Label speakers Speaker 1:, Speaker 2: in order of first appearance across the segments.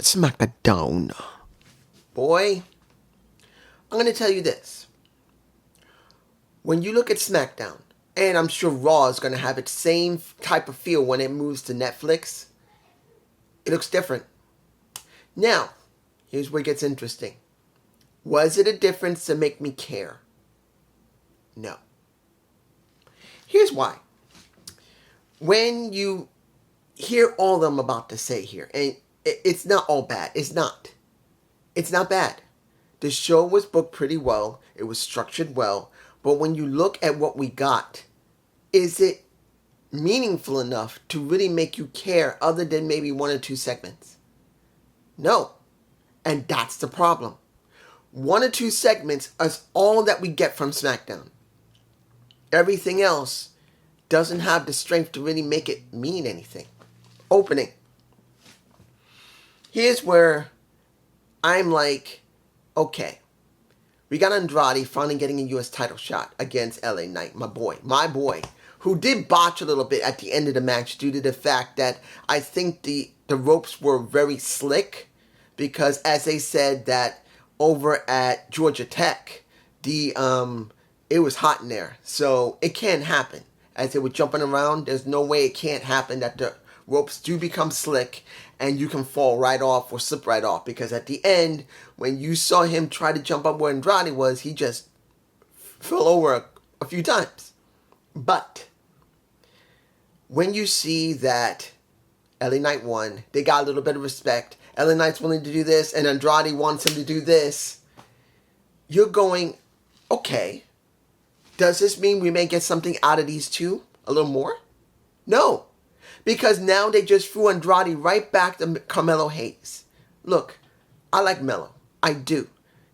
Speaker 1: Smackdown. Boy, I'm going to tell you this. When you look at Smackdown, and I'm sure Raw is going to have its same type of feel when it moves to Netflix, it looks different. Now, here's where it gets interesting. Was it a difference to make me care? No. Here's why. When you hear all I'm about to say here, and it's not all bad. It's not. It's not bad. The show was booked pretty well. It was structured well. But when you look at what we got, is it meaningful enough to really make you care other than maybe one or two segments? No. And that's the problem. One or two segments is all that we get from SmackDown. Everything else doesn't have the strength to really make it mean anything. Opening. Here's where I'm like, okay. We got Andrade finally getting a U.S. title shot against LA Knight, my boy, who did botch a little bit at the end of the match due to the fact that I think the ropes were very slick because, as they said that over at Georgia Tech, it was hot in there, so it can't happen. As they were jumping around, there's no way it can't happen that the ropes do become slick and you can fall right off or slip right off. Because at the end, when you saw him try to jump up where Andrade was, he just fell over a few times. But when you see that LA Knight won, they got a little bit of respect. LA Knight's willing to do this and Andrade wants him to do this. You're going, okay, does this mean we may get something out of these two? A little more? No. Because now they just threw Andrade right back to Carmelo Hayes. Look, I like Melo. I do.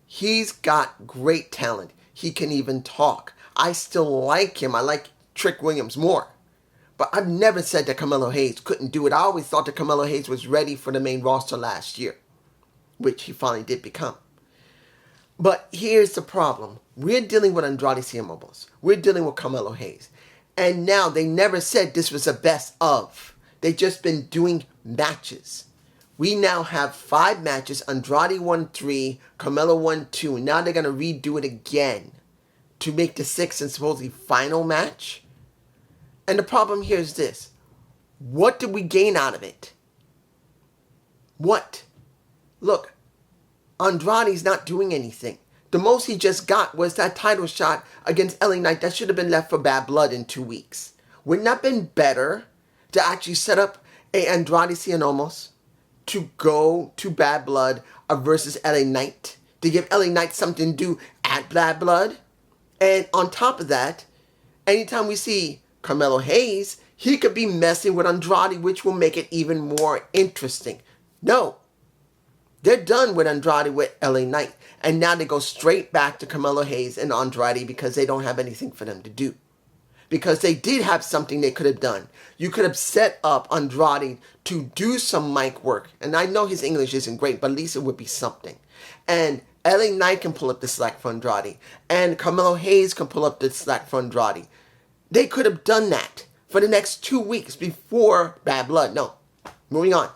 Speaker 1: He's got great talent. He can even talk. I still like him. I like Trick Williams more. But I've never said that Carmelo Hayes couldn't do it. I always thought that Carmelo Hayes was ready for the main roster last year, which he finally did become. But here's the problem. We're dealing with Andrade Cien Mobiles. We're dealing with Carmelo Hayes. And now they never said this was the best of. They've just been doing matches. We now have 5 matches. Andrade won 3. Carmelo won 2. And now they're going to redo it again to make the 6th and supposedly final match. And the problem here is this. What did we gain out of it? What? Look, Andrade's not doing anything. The most he just got was that title shot against LA Knight that should have been left for Bad Blood in 2 weeks. Wouldn't that have been better to actually set up a Andrade Cien Omos to go to Bad Blood versus LA Knight? To give LA Knight something to do at Bad Blood? And on top of that, anytime we see Carmelo Hayes, he could be messing with Andrade, which will make it even more interesting. No. They're done with Andrade with LA Knight. And now they go straight back to Carmelo Hayes and Andrade because they don't have anything for them to do. Because they did have something they could have done. You could have set up Andrade to do some mic work. And I know his English isn't great, but at least it would be something. And LA Knight can pull up the slack for Andrade. And Carmelo Hayes can pull up the slack for Andrade. They could have done that for the next 2 weeks before Bad Blood. No. Moving on.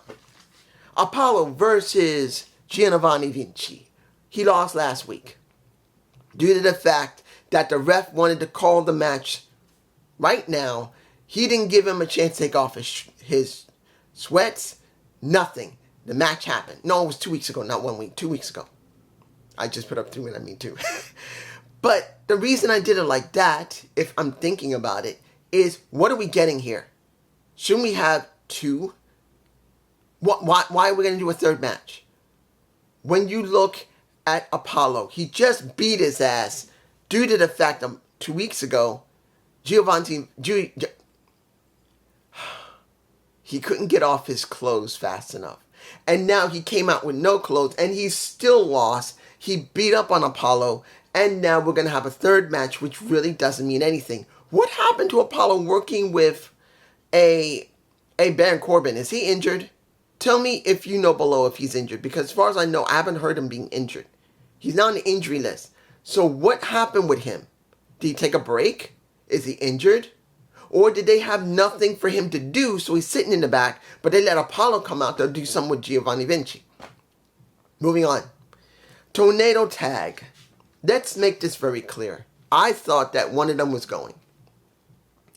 Speaker 1: Apollo versus Giovanni Vinci. He lost last week due to the fact that the ref wanted to call the match right now. He didn't give him a chance to take off his sweats. Nothing. The match happened. No, it was 2 weeks ago, not 1 week. 2 weeks ago. I just put up 3 when I mean 2. But the reason I did it like that, if I'm thinking about it, is what are we getting here? Shouldn't we have 2? Why are we going to do a 3rd match? When you look at Apollo, he just beat his ass due to the fact that 2 weeks ago, he couldn't get off his clothes fast enough. And now he came out with no clothes and he still lost. He beat up on Apollo. And now we're going to have a 3rd match, which really doesn't mean anything. What happened to Apollo working with a Baron Corbin? Is he injured? Tell me if you know below if he's injured. Because as far as I know, I haven't heard him being injured. He's not on the injury list. So what happened with him? Did he take a break? Is he injured? Or did they have nothing for him to do, so he's sitting in the back, but they let Apollo come out to do something with Giovanni Vinci? Moving on. Tornado tag. Let's make this very clear. I thought that one of them was going.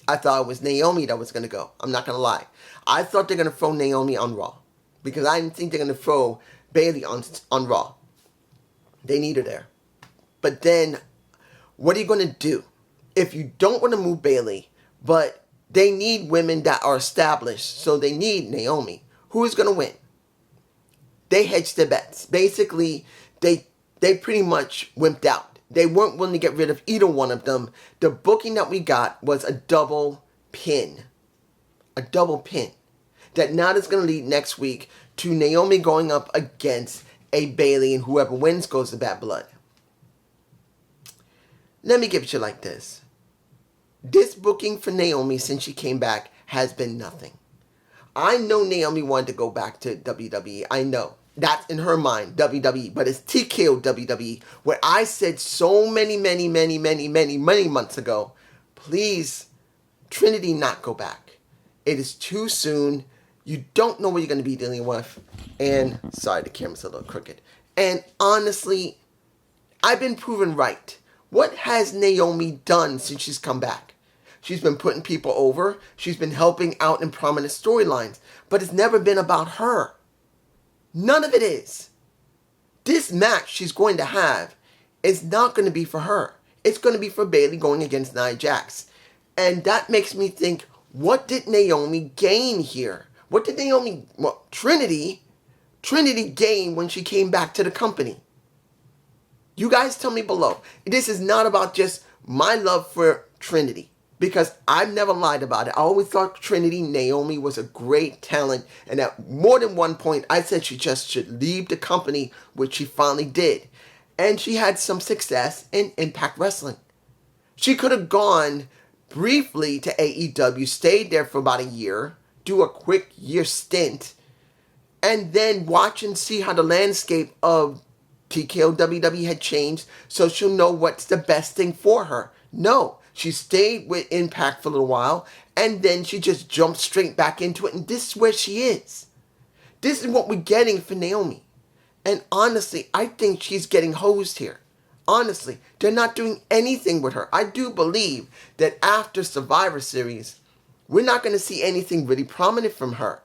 Speaker 1: I thought it was Naomi that was going to go. I'm not going to lie. I thought they're going to throw Naomi on Raw. Because I didn't think they're going to throw Bayley on Raw. They need her there. But then, what are you going to do? If you don't want to move Bayley, but they need women that are established, so they need Naomi, who is going to win? They hedged their bets. Basically, they pretty much wimped out. They weren't willing to get rid of either one of them. The booking that we got was a double pin. A double pin. That now is going to lead next week to Naomi going up against a Bayley, and whoever wins goes to Bad Blood. Let me give it to you like this. This booking for Naomi since she came back has been nothing. I know Naomi wanted to go back to WWE. I know. That's in her mind, WWE. But it's TKO WWE, where I said so many months ago, please, Trinity not go back. It is too soon. You don't know what you're going to be dealing with. And, sorry, the camera's a little crooked. And honestly, I've been proven right. What has Naomi done since she's come back? She's been putting people over. She's been helping out in prominent storylines. But it's never been about her. None of it is. This match she's going to have is not going to be for her. It's going to be for Bayley going against Nia Jax. And that makes me think, what did Naomi gain here? What did Trinity gain when she came back to the company? You guys tell me below. This is not about just my love for Trinity. Because I've never lied about it. I always thought Trinity Naomi was a great talent. And at more than one point, I said she just should leave the company, which she finally did. And she had some success in Impact Wrestling. She could have gone briefly to AEW, stayed there for about a year, do a quick year stint, and then watch and see how the landscape of TKO WWE had changed, so she'll know what's the best thing for her. No, she stayed with Impact for a little while, and then she just jumped straight back into it, and this is where she is. This is what we're getting for Naomi. And honestly, I think she's getting hosed here. Honestly, they're not doing anything with her. I do believe that after Survivor Series, we're not going to see anything really prominent from her.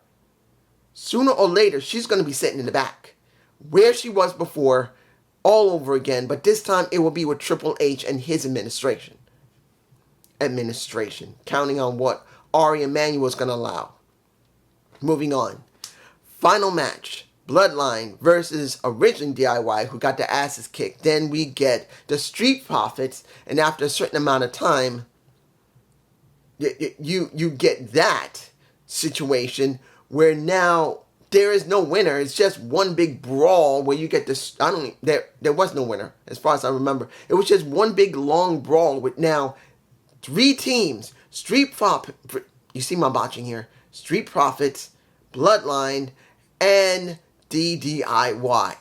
Speaker 1: Sooner or later, she's going to be sitting in the back, where she was before, all over again, but this time it will be with Triple H and his administration. Counting on what Ari Emanuel is going to allow. Moving on. Final match. Bloodline versus originally DIY, who got their asses kicked. Then we get the Street Profits, and after a certain amount of time, you get that situation where now there is no winner. It's just one big brawl where you get this. There was no winner as far as I remember. It was just one big long brawl with now 3 teams. You see my botching here. Street Profits, Bloodline, and DIY.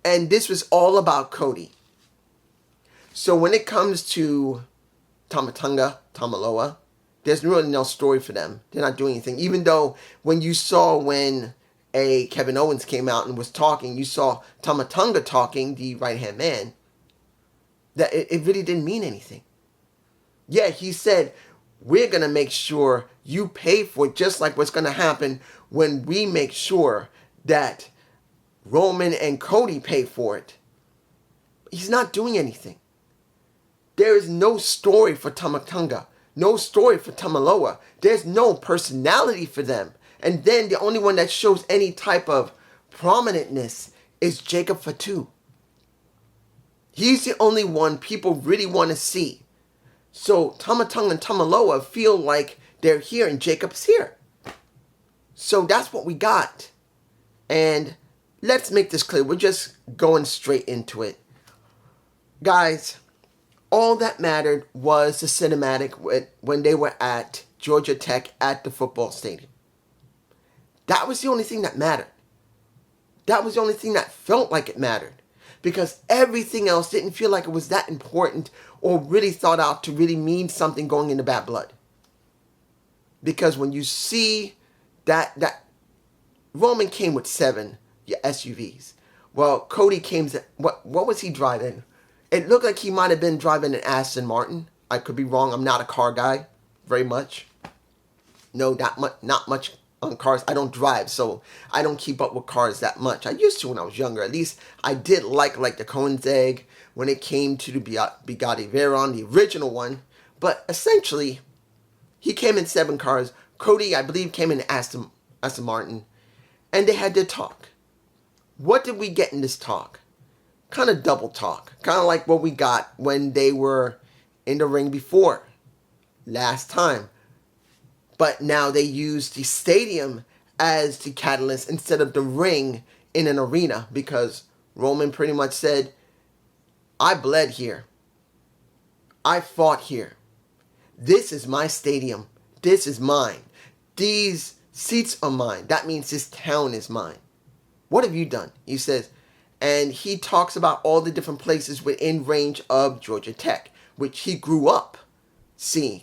Speaker 1: And this was all about Cody. So when it comes to Tamaloa, there's really no story for them. They're not doing anything. Even though when Kevin Owens came out and was talking, you saw Tamatonga talking, the right-hand man, that it really didn't mean anything. Yeah, he said, we're going to make sure you pay for it, just like what's going to happen when we make sure that Roman and Cody pay for it. He's not doing anything. There is no story for Tamatonga. No story for Tamaloa. There's no personality for them. And then the only one that shows any type of prominentness is Jacob Fatu. He's the only one people really want to see. So Tamatonga and Tamaloa feel like they're here and Jacob's here. So that's what we got. And let's make this clear. We're just going straight into it. Guys, all that mattered was the cinematic when they were at Georgia Tech at the football stadium. That was the only thing that mattered. That was the only thing that felt like it mattered. Because everything else didn't feel like it was that important or really thought out to really mean something going into Bad Blood. Because when you see that Roman came with 7, your SUVs. Well, Cody came to, what was he driving? It looked like he might have been driving an Aston Martin. I could be wrong. I'm not a car guy, very much. No, not much on cars. I don't drive, so I don't keep up with cars that much. I used to when I was younger. At least I did like the Koenigsegg when it came to the Bugatti Veyron, the original one. But essentially, he came in 7 cars. Cody, I believe, came in Aston Martin. And they had their talk. What did we get in this talk? Kind of double talk. Kind of like what we got when they were in the ring before. Last time. But now they use the stadium as the catalyst instead of the ring in an arena. Because Roman pretty much said, I bled here. I fought here. This is my stadium. This is mine. These seats are mine. That means this town is mine. What have you done? He says, and he talks about all the different places within range of Georgia Tech, which he grew up seeing,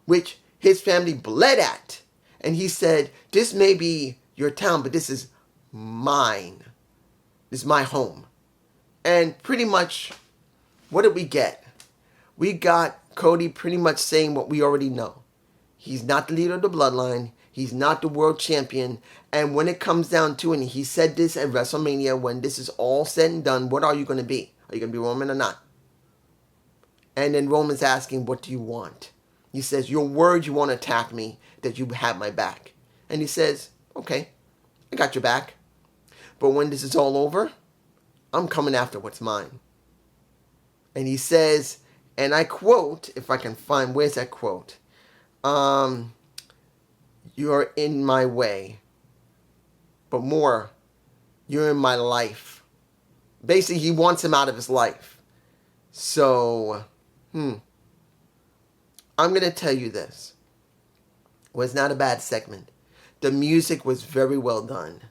Speaker 1: which his family bled at. And he said, this may be your town, but this is mine. This is my home. And pretty much, what did we get? We got Cody pretty much saying what we already know. He's not the leader of the bloodline. He's not the world champion. And when it comes down to it, and he said this at WrestleMania, when this is all said and done, what are you going to be? Are you going to be Roman or not? And then Roman's asking, what do you want? He says, your word you won't attack me, that you have my back. And he says, okay, I got your back. But when this is all over, I'm coming after what's mine. And he says, and I quote, if I can find, where's that quote? You're in my way. But more, you're in my life. Basically, he wants him out of his life. So, I'm going to tell you this. It was not a bad segment. The music was very well done.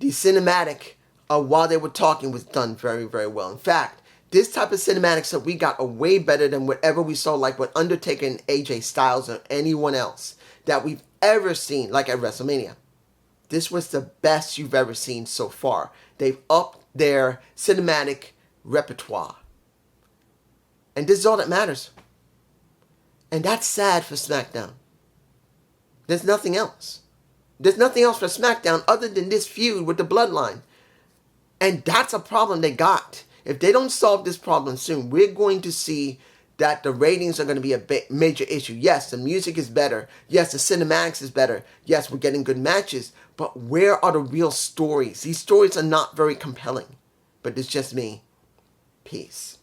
Speaker 1: The cinematic, while they were talking, was done very, very well. In fact, this type of cinematics that we got are way better than whatever we saw, like with Undertaker and AJ Styles or anyone else that we've ever seen, like at WrestleMania. This was the best you've ever seen so far. They've upped their cinematic repertoire. And this is all that matters. And that's sad for SmackDown. There's nothing else. There's nothing else for SmackDown other than this feud with the Bloodline. And that's a problem they got. If they don't solve this problem soon, we're going to see that the ratings are going to be a major issue. Yes, the music is better. Yes, the cinematics is better. Yes, we're getting good matches. But where are the real stories? These stories are not very compelling. But it's just me. Peace.